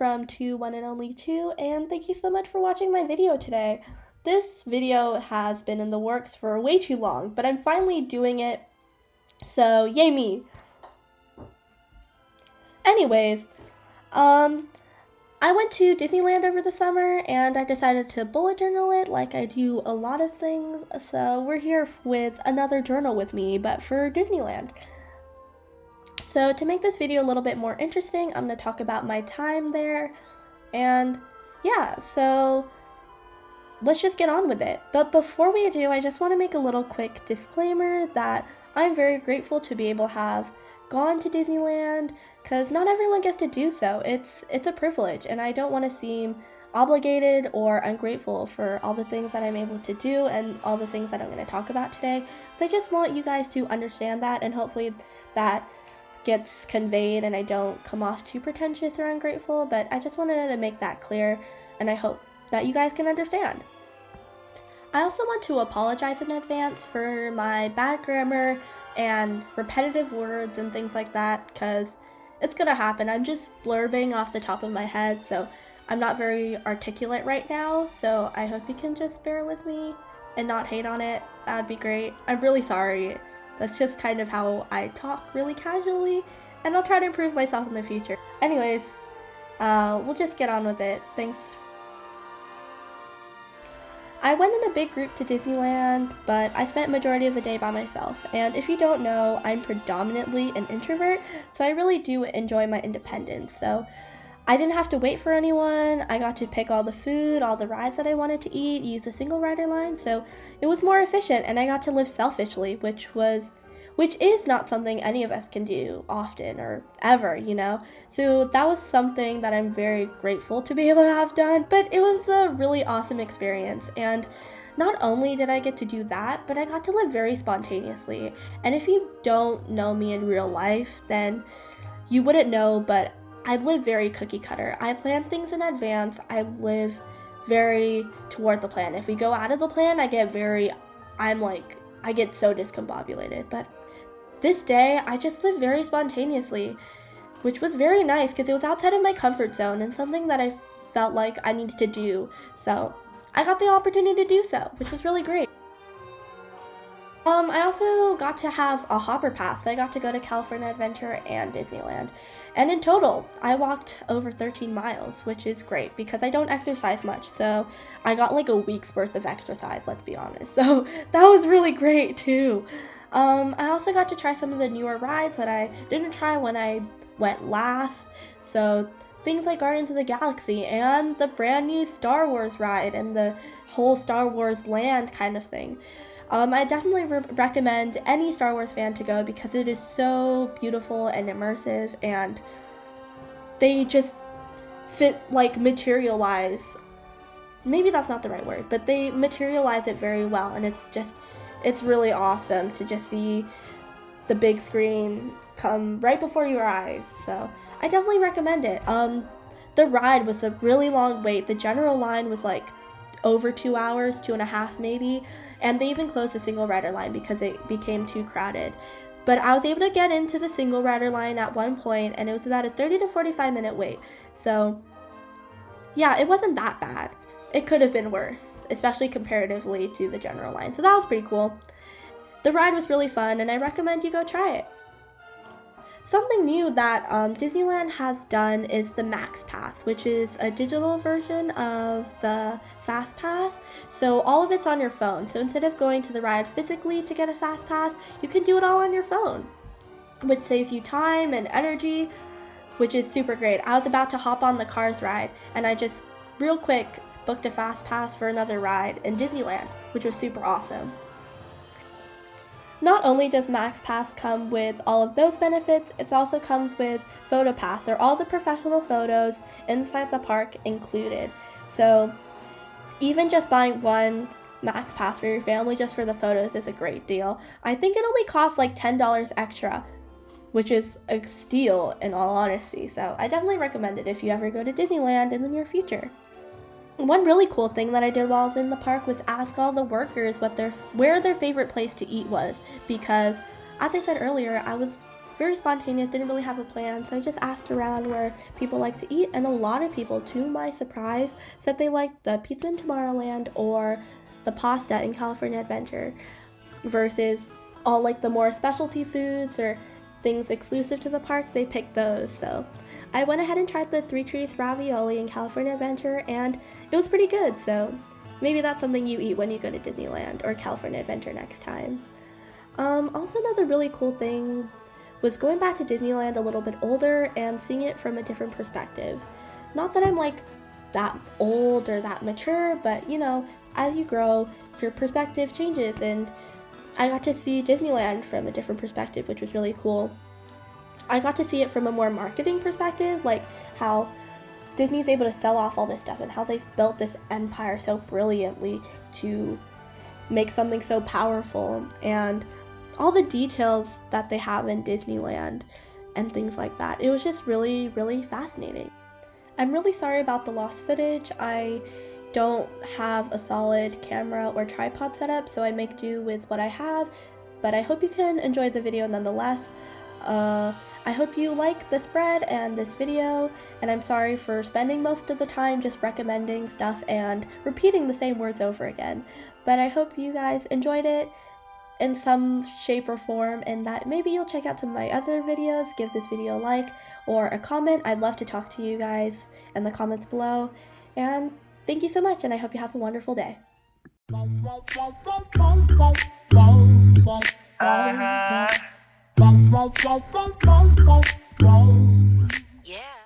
from 2 One and Only 2, and thank you so much for watching my video today. This video has been in the works for way too long, but I'm finally doing it, so yay me. Anyways, I went to Disneyland over the summer, and I decided to bullet journal it like I do a lot of things, so we're here with another journal with me, but for Disneyland. So to make this video a little bit more interesting, I'm going to talk about my time there, and yeah, so let's just get on with it. But before we do, I just want to make a little quick disclaimer that I'm very grateful to be able to have gone to Disneyland, because not everyone gets to do so. It's a privilege, and I don't want to seem obligated or ungrateful for all the things that I'm able to do and all the things that I'm going to talk about today. So I just want you guys to understand that, and hopefully that gets conveyed and I don't come off too pretentious or ungrateful, but I just wanted to make that clear, and I hope that you guys can understand. I also want to apologize in advance for my bad grammar and repetitive words and things like that, because it's gonna happen. I'm just blurbing off the top of my head, so I'm not very articulate right now, so I hope you can just bear with me and not hate on it. That'd be great. I'm really sorry. That's just kind of how I talk, really casually, and I'll try to improve myself in the future. Anyways, we'll just get on with it. Thanks. I went in a big group to Disneyland, but I spent majority of the day by myself, and if you don't know, I'm predominantly an introvert, so I really do enjoy my independence. So I didn't have to wait for anyone. I got to pick all the food, all the rides that I wanted to eat, use a single rider line, so it was more efficient, and I got to live selfishly, which is not something any of us can do often or ever, you know? So that was something that I'm very grateful to be able to have done, but it was a really awesome experience, and not only did I get to do that, but I got to live very spontaneously. And if you don't know me in real life, then you wouldn't know, but I live very cookie cutter. I plan things in advance. I live very toward the plan. If we go out of the plan, I get so discombobulated. But this day, I just lived very spontaneously, which was very nice because it was outside of my comfort zone and something that I felt like I needed to do. So I got the opportunity to do so, which was really great. I also got to have a hopper pass. I got to go to California Adventure and Disneyland. And in total, I walked over 13 miles, which is great because I don't exercise much. So I got like a week's worth of exercise, let's be honest. So that was really great too. I also got to try some of the newer rides that I didn't try when I went last. So things like Guardians of the Galaxy and the brand new Star Wars ride and the whole Star Wars land kind of thing. I definitely recommend any Star Wars fan to go because it is so beautiful and immersive, and they just materialize. Maybe that's not the right word, but they materialize it very well, and it's really awesome to just see the big screen come right before your eyes. So I definitely recommend it. The ride was a really long wait. The general line was like over 2 hours, 2.5 maybe, and they even closed the single rider line because it became too crowded. But I was able to get into the single rider line at one point, and it was about a 30 to 45 minute wait. So yeah, it wasn't that bad. It could have been worse, especially comparatively to the general line. So that was pretty cool. The ride was really fun, and I recommend you go try it. Something new that Disneyland has done is the Max Pass, which is a digital version of the Fast Pass. So all of it's on your phone. So instead of going to the ride physically to get a Fast Pass, you can do it all on your phone, which saves you time and energy, which is super great. I was about to hop on the Cars ride, and I just real quick booked a Fast Pass for another ride in Disneyland, which was super awesome. Not only does Max Pass come with all of those benefits, it also comes with Photo Pass, or all the professional photos inside the park included. So even just buying one Max Pass for your family just for the photos is a great deal. I think it only costs like $10 extra, which is a steal in all honesty. So I definitely recommend it if you ever go to Disneyland in the near future. One really cool thing that I did while I was in the park was ask all the workers where their favorite place to eat was, because as I said earlier, I was very spontaneous, didn't really have a plan, so I just asked around where people like to eat, and a lot of people, to my surprise, said they liked the pizza in Tomorrowland or the pasta in California Adventure versus all like the more specialty foods or things exclusive to the park. They picked those. So I went ahead and tried the Three Cheese ravioli in California Adventure, and it was pretty good. So maybe that's something you eat when you go to Disneyland or California Adventure next time. Also, another really cool thing was going back to Disneyland a little bit older and seeing it from a different perspective. Not that I'm like that old or that mature, but you know, as you grow, your perspective changes, and I got to see Disneyland from a different perspective, which was really cool. I got to see it from a more marketing perspective, like how Disney's able to sell off all this stuff and how they've built this empire so brilliantly to make something so powerful, and all the details that they have in Disneyland and things like that. It was just really, really fascinating. I'm really sorry about the lost footage. I don't have a solid camera or tripod setup, so I make do with what I have, but I hope you can enjoy the video nonetheless. I hope you like the spread and this video, and I'm sorry for spending most of the time just recommending stuff and repeating the same words over again, but I hope you guys enjoyed it in some shape or form, and that maybe you'll check out some of my other videos, give this video a like or a comment. I'd love to talk to you guys in the comments below, and thank you so much, and I hope you have a wonderful day. Uh-huh.